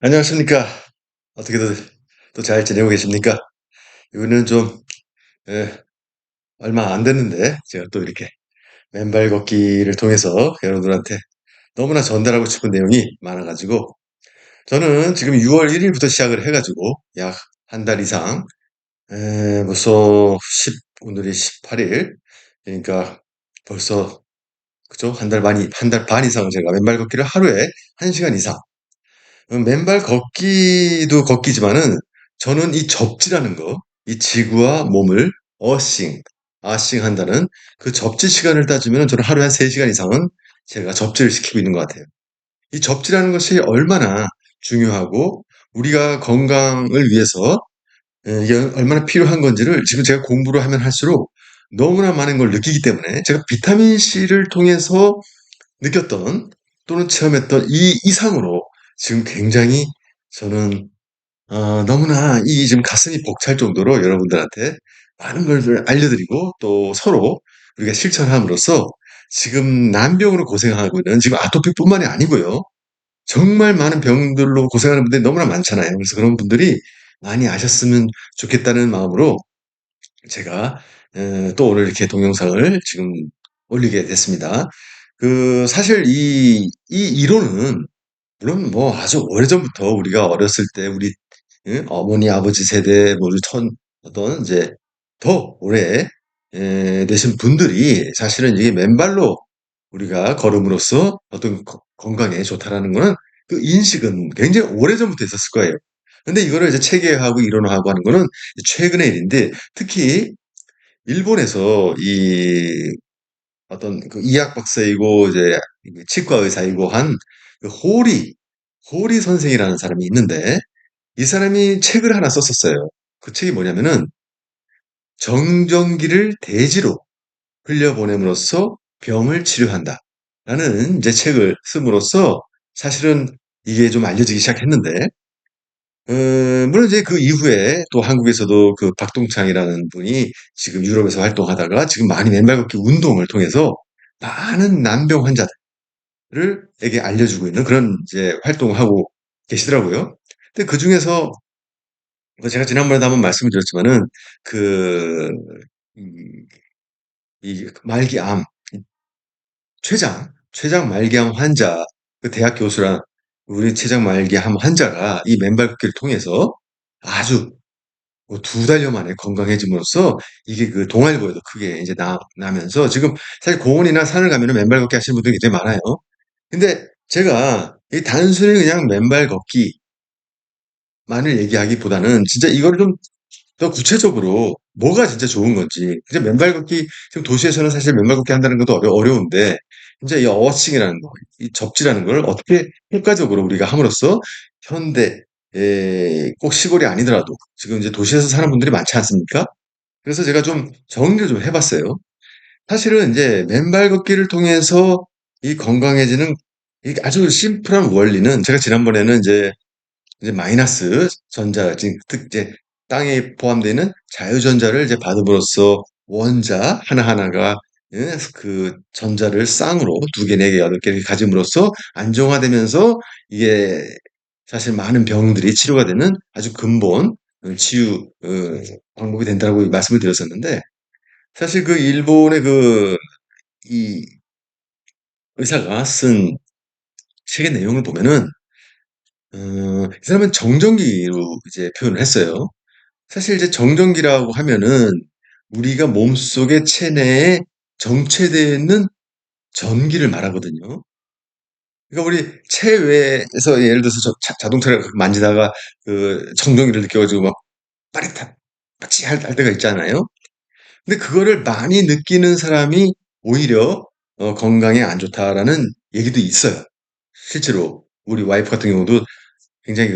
안녕하십니까. 어떻게들 또 잘 지내고 계십니까? 이거는 좀, 예, 얼마 안 됐는데, 제가 또 이렇게 맨발 걷기를 통해서 여러분들한테 너무나 전달하고 싶은 내용이 많아가지고, 저는 지금 6월 1일부터 시작을 해가지고, 약 한 달 이상, 벌써 오늘이 18일, 그러니까 벌써, 그죠? 한 달 반 이상 제가 맨발 걷기를 하루에 1시간 이상, 맨발 걷기도 걷기지만은 저는 이 접지라는 거, 이 지구와 몸을 어싱, 아싱 한다는 그 접지 시간을 따지면 저는 하루에 한 3시간 이상은 제가 접지를 시키고 있는 것 같아요. 이 접지라는 것이 얼마나 중요하고 우리가 건강을 위해서 이게 얼마나 필요한 건지를 지금 제가 공부를 하면 할수록 너무나 많은 걸 느끼기 때문에 제가 비타민 C를 통해서 느꼈던 또는 체험했던 이 이상으로 지금 굉장히 저는 너무나 이 지금 가슴이 벅찰 정도로 여러분들한테 많은 걸 알려드리고 또 서로 우리가 실천함으로써 지금 난병으로 고생하고 있는 지금 아토피뿐만이 아니고요. 정말 많은 병들로 고생하는 분들이 너무나 많잖아요. 그래서 그런 분들이 많이 아셨으면 좋겠다는 마음으로 제가 또 오늘 이렇게 동영상을 지금 올리게 됐습니다. 사실 이 이론은 물론 뭐 아주 오래전부터 우리가 어렸을 때 우리 어머니 아버지 세대 뭐 어떤 이제 더 오래 되신 분들이 사실은 이게 맨발로 우리가 걸음으로써 어떤 건강에 좋다라는 거는 그 인식은 굉장히 오래전부터 있었을 거예요. 근데 이거를 이제 체계화하고 이론화하고 하는 거는 최근의 일인데 특히 일본에서 이 어떤 그 의학 박사이고 이제 치과 의사이고 한 그 호리 선생이라는 사람이 있는데 이 사람이 책을 하나 썼었어요. 그 책이 뭐냐면은 정전기를 대지로 흘려보냄으로써 병을 치료한다. 라는 이제 책을 씀으로써 사실은 이게 좀 알려지기 시작했는데 물론 이제 그 이후에 또 한국에서도 그 박동창이라는 분이 지금 유럽에서 활동하다가 지금 많이 맨발 걷기 운동을 통해서 많은 난병 환자들을 에게 알려주고 있는 그런 이제 활동을 하고 계시더라고요. 근데 그 중에서 제가 지난번에도 한번 말씀을 드렸지만은 그, 이, 이 말기암, 췌장 말기암 환자, 그 대학 교수랑 우리 췌장 말기암 환자가 이 맨발 걷기를 통해서 아주 뭐 2달여 만에 건강해짐으로써 이게 그 동아일보에도 크게 이제 나면서 지금 사실 공원이나 산을 가면은 맨발 걷기 하시는 분들이 굉장히 많아요. 근데 제가 이 단순히 그냥 맨발 걷기만을 얘기하기보다는 진짜 이거를 좀 더 구체적으로 뭐가 진짜 좋은 건지. 그냥 맨발 걷기, 지금 도시에서는 사실 맨발 걷기 한다는 것도 어려운데, 진짜 이 어워칭이라는 거, 이 접지라는 걸 어떻게 효과적으로 우리가 함으로써 현대, 꼭 시골이 아니더라도 지금 이제 도시에서 사는 분들이 많지 않습니까? 그래서 제가 좀 정리를 좀 해봤어요. 사실은 이제 맨발 걷기를 통해서 이 건강해지는 이 아주 심플한 원리는 제가 지난번에는 이제 마이너스 전자, 즉 이제 땅에 포함되는 자유전자를 이제 받음으로써 원자 하나하나가 그 전자를 쌍으로 2개, 4개, 8개 이렇게 가짐으로써 안정화되면서 이게 사실 많은 병들이 치료가 되는 아주 근본 치유 방법이 된다고 말씀을 드렸었는데 사실 그 일본의 이 의사가 쓴 책의 내용을 보면은 이 사람은 정전기로 이제 표현을 했어요. 사실 이제 정전기라고 하면은 우리가 몸속의 체내에 정체되어 있는 전기를 말하거든요. 그러니까 우리 체외에서 예를 들어서 자동차를 만지다가 그 정전기를 느껴가지고 막 빠릿한, 할 때가 있잖아요. 근데 그거를 많이 느끼는 사람이 오히려 건강에 안 좋다라는 얘기도 있어요. 실제로 우리 와이프 같은 경우도 굉장히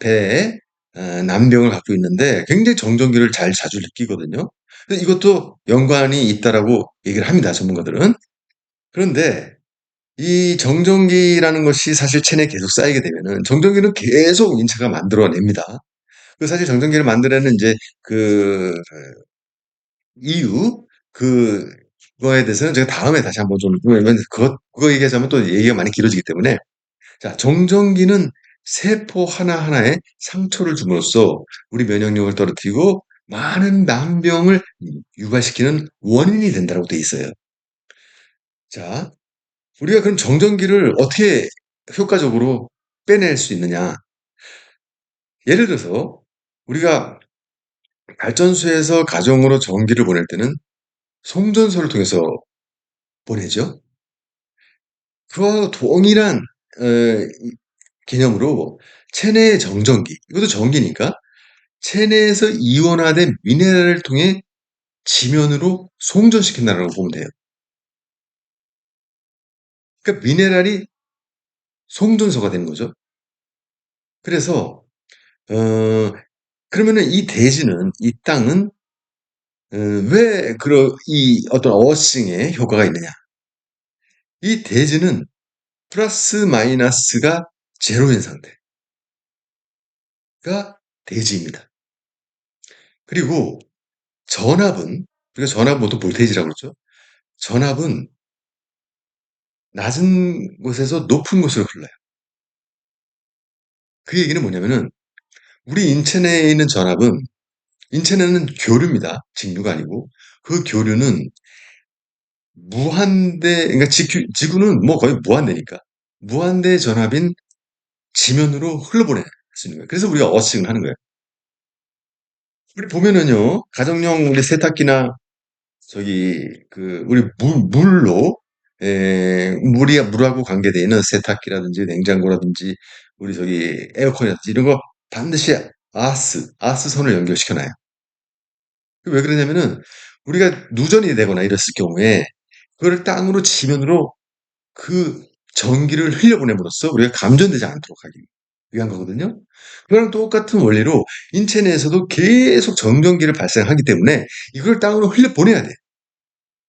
배에 난병을 갖고 있는데 굉장히 정전기를 자주 느끼거든요. 근데 이것도 연관이 있다라고 얘기를 합니다, 전문가들은. 그런데 이 정전기라는 것이 사실 체내에 계속 쌓이게 되면은 정전기는 계속 인체가 만들어냅니다. 사실 정전기를 만들어내는 이제 그 이유, 그거에 대해서는 제가 다음에 다시 한번 좀, 왜냐면 그거 얘기하자면 또 얘기가 많이 길어지기 때문에 자, 정전기는 세포 하나하나에 상처를 줌으로써 우리 면역력을 떨어뜨리고 많은 난병을 유발시키는 원인이 된다고 돼 있어요. 자, 우리가 그럼 정전기를 어떻게 효과적으로 빼낼 수 있느냐? 예를 들어서 우리가 발전소에서 가정으로 전기를 보낼 때는 송전소를 통해서 보내죠. 그와 동일한 어, 개념으로 체내의 정전기, 이것도 전기니까 체내에서 이온화된 미네랄을 통해 지면으로 송전시킨다라고 보면 돼요. 그러니까 미네랄이 송전소가 되는 거죠. 그래서 그러면은 이 대지는 이 땅은 왜 이 어떤 어싱의 효과가 있느냐? 이 대지는 플러스 마이너스가 제로인 상태가 대지입니다. 그리고 전압은, 우리가 전압 보통 볼테이지라고 그러죠. 전압은 낮은 곳에서 높은 곳으로 흘러요. 그 얘기는 뭐냐면은 우리 인체 내에 있는 전압은, 인체 내는 교류입니다. 직류가 아니고. 그 교류는 무한대, 그러니까 지구는 뭐 거의 무한대니까. 무한대 전압인 지면으로 흘러보낼 수 있는 거예요. 그래서 우리가 어싱을 하는 거예요. 우리 보면은요, 가정용 우리 세탁기나 우리 물로, 물하고 관계되어 있는 세탁기라든지 냉장고라든지 우리 에어컨이라든지 이런 거 반드시 아스선을 연결시켜놔요. 왜 그러냐면은 우리가 누전이 되거나 이랬을 경우에 그거를 땅으로 지면으로 그 전기를 흘려보냄으로써 우리가 감전되지 않도록 하기 위한 거거든요. 그거랑 똑같은 원리로 인체 내에서도 계속 정전기를 발생하기 때문에 이걸 땅으로 흘려보내야 돼.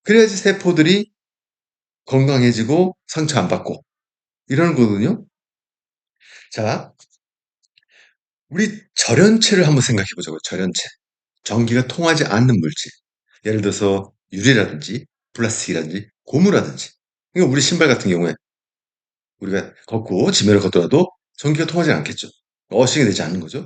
그래야지 세포들이 건강해지고 상처 안 받고 이러는 거거든요. 자, 우리 절연체를 한번 생각해 보자고요. 절연체. 전기가 통하지 않는 물질. 예를 들어서 유리라든지 플라스틱이라든지 고무라든지. 그러니까 우리 신발 같은 경우에 우리가 걷고 지면을 걷더라도 전기가 통하지 않겠죠. 어싱이 되지 않는 거죠.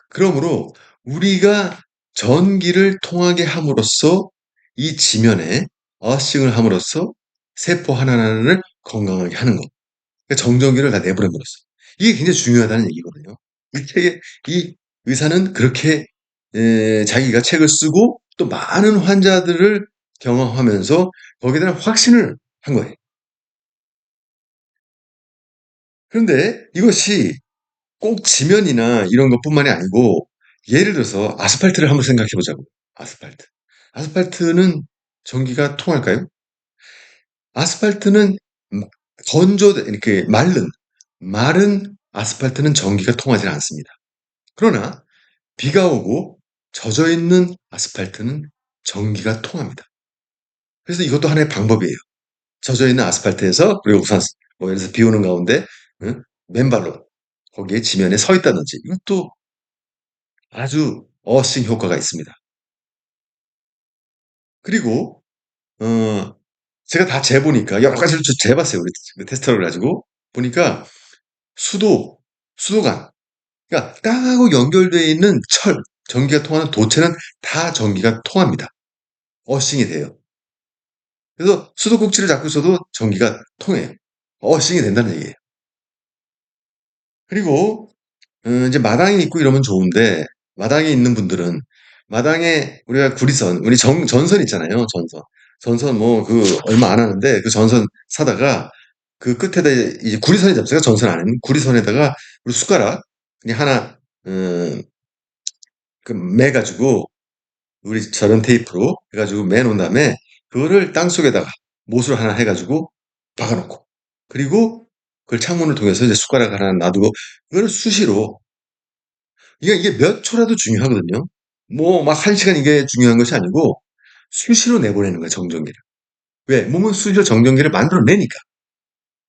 그러므로 우리가 전기를 통하게 함으로써 이 지면에 어싱을 함으로써 세포 하나하나를 건강하게 하는 것. 그러니까 정전기를 다 내보냄으로써. 이게 굉장히 중요하다는 얘기거든요. 이 의사는 그렇게 자기가 책을 쓰고 또 많은 환자들을 경험하면서 거기에 대한 확신을 한 거예요. 그런데 이것이 꼭 지면이나 이런 것뿐만이 아니고 예를 들어서 아스팔트를 한번 생각해 보자고. 아스팔트. 아스팔트는 전기가 통할까요? 아스팔트는 이렇게 마른 아스팔트는 전기가 통하지 않습니다. 그러나 비가 오고 젖어 있는 아스팔트는 전기가 통합니다. 그래서 이것도 하나의 방법이에요. 젖어 있는 아스팔트에서 우리가 우산, 뭐 예를 들어서 비 오는 가운데 응? 맨발로 거기에 지면에 서 있다든지 이것도 아주 어싱 효과가 있습니다. 그리고 어, 제가 다 재보니까 여러 가지를 재봤어요. 우리 그 테스터를 가지고 보니까 수도, 수도관, 그러니까 땅하고 연결되어 있는 전기가 통하는 도체는 다 전기가 통합니다. 어싱이 돼요. 그래서 수도꼭지를 잡고 있어도 전기가 통해요. 어싱이 된다는 얘기예요. 그리고 이제 마당이 있고 이러면 좋은데 마당에 있는 분들은 마당에 우리가 우리 전선 있잖아요. 전선 뭐 얼마 안 하는데 그 전선 사다가 그 끝에다 이제 구리선이 잡잖아요. 전선 안에는 구리선에다가 우리 숟가락 그냥 하나 매가지고 우리 절연 테이프로 해가지고 매놓은 다음에 그거를 땅 속에다가 못을 하나 해가지고 박아놓고 그리고 그걸 창문을 통해서 이제 숟가락 하나 놔두고 그거를 수시로 이게 몇 초라도 중요하거든요. 뭐 막 1시간 이게 중요한 것이 아니고 수시로 내보내는 거야 정전기를. 왜? 몸은 수시로 정전기를 만들어내니까.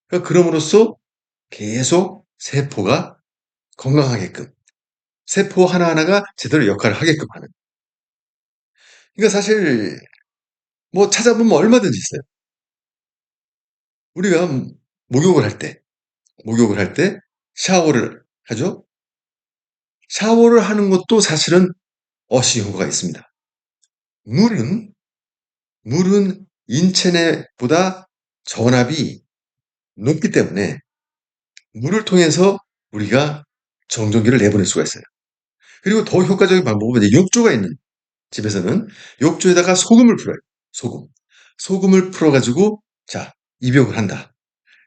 그러니까 그럼으로써 계속 세포가 건강하게끔 세포 하나하나가 제대로 역할을 하게끔 하는. 그러니까 사실 뭐 찾아보면 얼마든지 있어요. 우리가 목욕을 할 때, 목욕을 할 때 샤워를 하죠. 샤워를 하는 것도 사실은 어시 효과가 있습니다. 물은, 물은 인체 내보다 전압이 높기 때문에 물을 통해서 우리가 정전기를 내보낼 수가 있어요. 그리고 더 효과적인 방법은 이제 욕조가 있는 집에서는 욕조에다가 소금을 풀어요. 소금. 소금을 풀어가지고, 자, 입욕을 한다.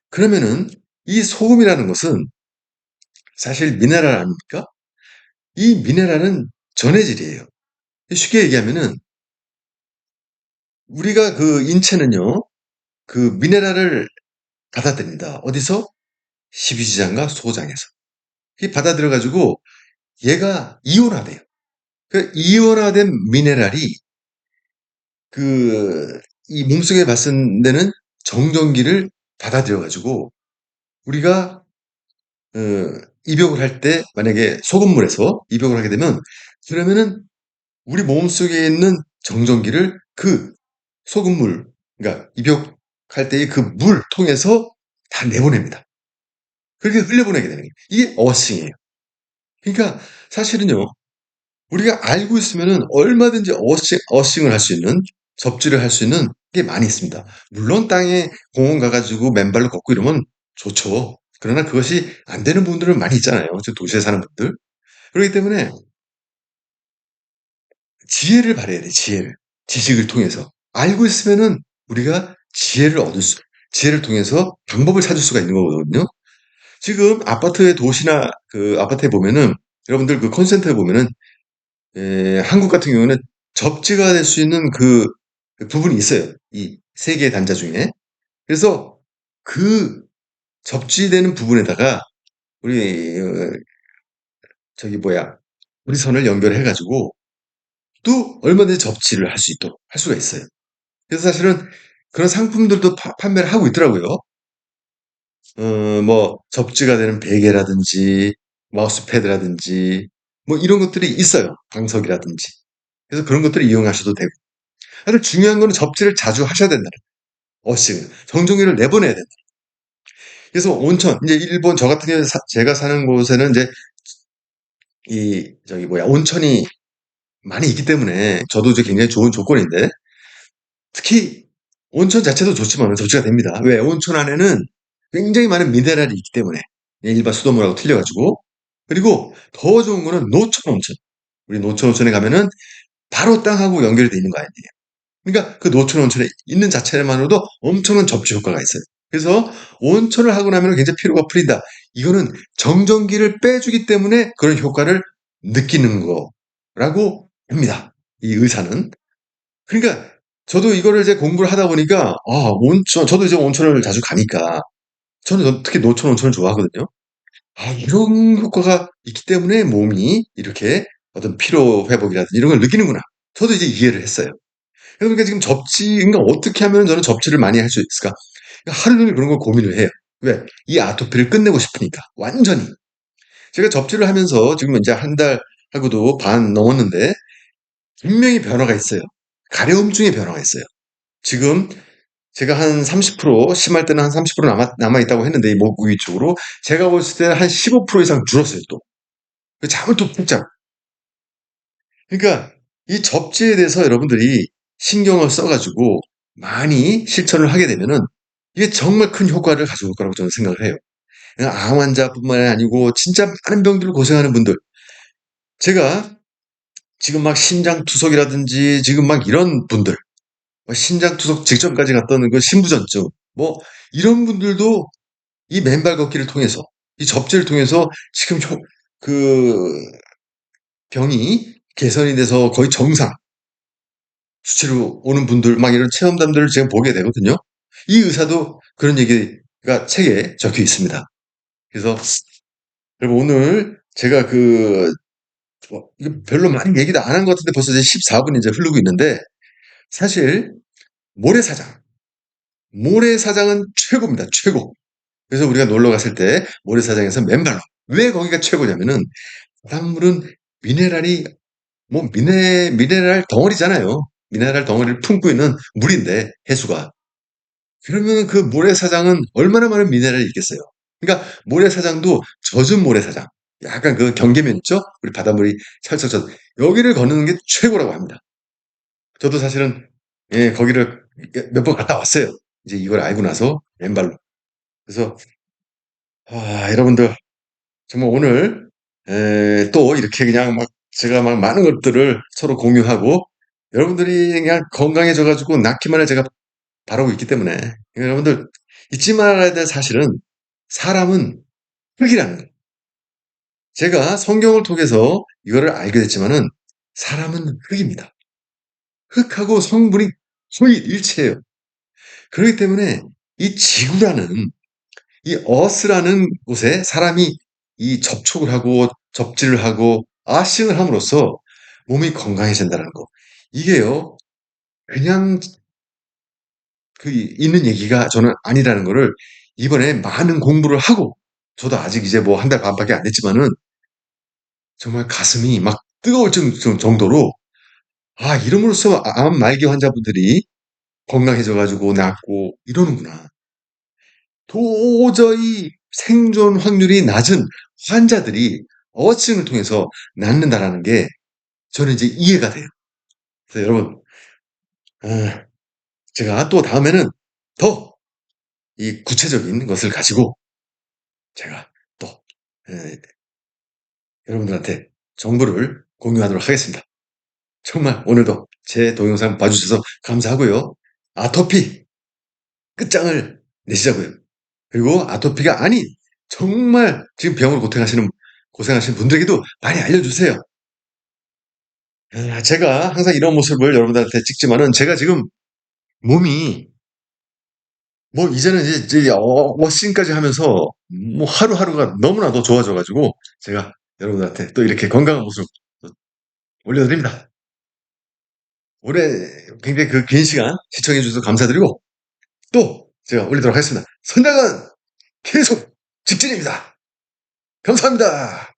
그러면은 이 소금이라는 것은 사실 미네랄 아닙니까? 이 미네랄은 전해질이에요. 쉽게 얘기하면은 우리가 그 인체는요, 그 미네랄을 받아들입니다. 어디서? 십이지장과 소장에서. 이 받아들여가지고 얘가 이온화돼요. 그 이온화된 미네랄이 그, 이 몸속에 봤을 때는 정전기를 받아들여가지고 우리가 어, 입욕을 할 때 만약에 소금물에서 입욕을 하게 되면 그러면은 우리 몸속에 있는 정전기를 그 소금물, 그러니까 입욕할 때의 그 물 통해서 다 내보냅니다. 그렇게 흘려보내게 되는 거예요. 이게 어싱이에요. 그러니까 사실은요, 우리가 알고 있으면은 얼마든지 어싱을 할 수 있는, 접지를 할 수 있는 게 많이 있습니다. 물론 땅에 공원 가가지고 맨발로 걷고 이러면 좋죠. 그러나 그것이 안 되는 분들은 많이 있잖아요. 저 도시에 사는 분들. 그렇기 때문에 지혜를 발휘해야 돼, 지혜를. 지식을 통해서. 알고 있으면은 우리가 지혜를 통해서 방법을 찾을 수가 있는 거거든요. 지금 아파트의 도시나 그 아파트에 보면은 여러분들 그 콘센트에 보면은 한국 같은 경우는 접지가 될 수 있는 그 부분이 있어요. 이 세 개의 단자 중에. 그래서 그 접지되는 부분에다가 우리 저기 뭐야 우리 선을 연결해 가지고 또 얼마든지 접지를 할 수 있도록 할 수가 있어요. 그래서 사실은 그런 상품들도 판매를 하고 있더라고요. 뭐 접지가 되는 베개라든지 마우스패드라든지 뭐 이런 것들이 있어요. 방석이라든지. 그래서 그런 것들을 이용하셔도 되고. 사실 중요한 거는 접지를 자주 하셔야 된다는 어싱, 정전기를 내보내야 된다. 그래서 온천, 이제 일본 저 같은 경우에 제가 사는 곳에는 이제 이 저기 뭐야 온천이 많이 있기 때문에 저도 이제 굉장히 좋은 조건인데 특히 온천 자체도 좋지만 접지가 됩니다. 왜? 온천 안에는 굉장히 많은 미네랄이 있기 때문에 일반 수돗물하고 틀려가지고 그리고 더 좋은 거는 노천 온천. 우리 노천 온천에 가면은 바로 땅하고 연결이 돼 있는 거 아니에요. 그러니까 그 노천 온천에 있는 자체만으로도 엄청난 접지 효과가 있어요. 그래서 온천을 하고 나면 굉장히 피로가 풀린다. 이거는 정전기를 빼주기 때문에 그런 효과를 느끼는 거라고 합니다. 이 의사는. 그러니까 저도 이거를 이제 공부를 하다 보니까 온천 저도 이제 온천을 자주 가니까 저는 특히 노천 온천을 좋아하거든요. 이런 효과가 있기 때문에 몸이 이렇게 어떤 피로 회복이라든지 이런 걸 느끼는구나. 저도 이제 이해를 했어요. 그러니까 지금 그러니까 어떻게 하면 저는 접지를 많이 할 수 있을까? 그러니까 하루 종일 그런 걸 고민을 해요. 왜? 이 아토피를 끝내고 싶으니까. 완전히. 제가 접지를 하면서 지금 이제 한 달하고도 반 넘었는데 분명히 변화가 있어요. 가려움증의 변화가 있어요. 지금 제가 한 30%, 심할 때는 한 30% 남아있다고 했는데, 이 목 위쪽으로. 제가 봤을 때 한 15% 이상 줄었어요, 또. 잠을 또 푹 자고. 그러니까 이 접지에 대해서 여러분들이 신경을 써가지고 많이 실천을 하게 되면은 이게 정말 큰 효과를 가져올 거라고 저는 생각을 해요. 그냥 암 환자뿐만 아니고 진짜 많은 병들로 고생하는 분들. 제가 지금 막 심장투석이라든지 지금 막 이런 분들, 심장투석 직전까지 갔던 그 신부전증, 뭐 이런 분들도 이 맨발 걷기를 통해서 이 접지를 통해서 지금 그 병이 개선이 돼서 거의 정상 수치로 오는 분들 막 이런 체험담들을 제가 보게 되거든요. 이 의사도 그런 얘기가 책에 적혀 있습니다. 그래서 여러분 오늘 제가 이거 별로 많이 얘기도 안 한 것 같은데 벌써 이제 14분이 이제 흐르고 있는데 사실 모래사장. 모래사장은 최고입니다. 최고. 그래서 우리가 놀러 갔을 때 모래사장에서 맨발로. 왜 거기가 최고냐면은 바닷물은 미네랄이 뭐 미네랄 덩어리잖아요. 미네랄 덩어리를 품고 있는 물인데 해수가. 그러면 그 모래사장은 얼마나 많은 미네랄이 있겠어요. 그러니까 모래사장도 젖은 모래사장. 약간 그 경계면 있죠? 우리 바닷물이 살짝젖. 여기를 걷는 게 최고라고 합니다. 저도 사실은 예, 거기를 몇 번 갔다 왔어요. 이제 이걸 알고 나서 맨발로. 그래서 여러분들 정말 오늘 또 이렇게 그냥 막 제가 막 많은 것들을 서로 공유하고 여러분들이 그냥 건강해져가지고 낫기만을 제가 바라고 있기 때문에 여러분들 잊지 말아야 될 사실은 사람은 흙이라는 거. 제가 성경을 통해서 이거를 알게 됐지만은 사람은 흙입니다. 흙하고 성분이 거의 일치해요. 그렇기 때문에 이 지구라는 이 어스라는 곳에 사람이 이 접촉을 하고 접지를 하고 아싱을 함으로써 몸이 건강해진다는 거. 이게요, 그냥 그 있는 얘기가 저는 아니라는 거를 이번에 많은 공부를 하고 저도 아직 이제 뭐 한 달 반밖에 안 됐지만은 정말 가슴이 막 뜨거울 정도로 이름으로써 암 말기 환자분들이 건강해져 가지고 낫고 이러는구나. 도저히 생존 확률이 낮은 환자들이 어칭을 통해서 낫는다라는 게 저는 이제 이해가 돼요. 그래서 여러분, 아, 제가 또 다음에는 더 이 구체적인 것을 가지고 제가 또 에, 여러분들한테 정보를 공유하도록 하겠습니다. 정말 오늘도 제 동영상 봐주셔서 감사하고요. 아토피 끝장을 내시자고요. 그리고 아토피가 아닌 정말 지금 병으로 고생하시는 분들에게도 많이 알려주세요. 제가 항상 이런 모습을 여러분들한테 찍지만은 제가 지금 몸이 뭐 이제는 이제 워싱까지 하면서 뭐 하루하루가 너무나도 좋아져가지고 제가 여러분들한테 또 이렇게 건강한 모습 올려드립니다. 올해 굉장히 그 긴 시간 시청해 주셔서 감사드리고 또 제가 올리도록 하겠습니다. 선장은 계속 직진입니다. 감사합니다.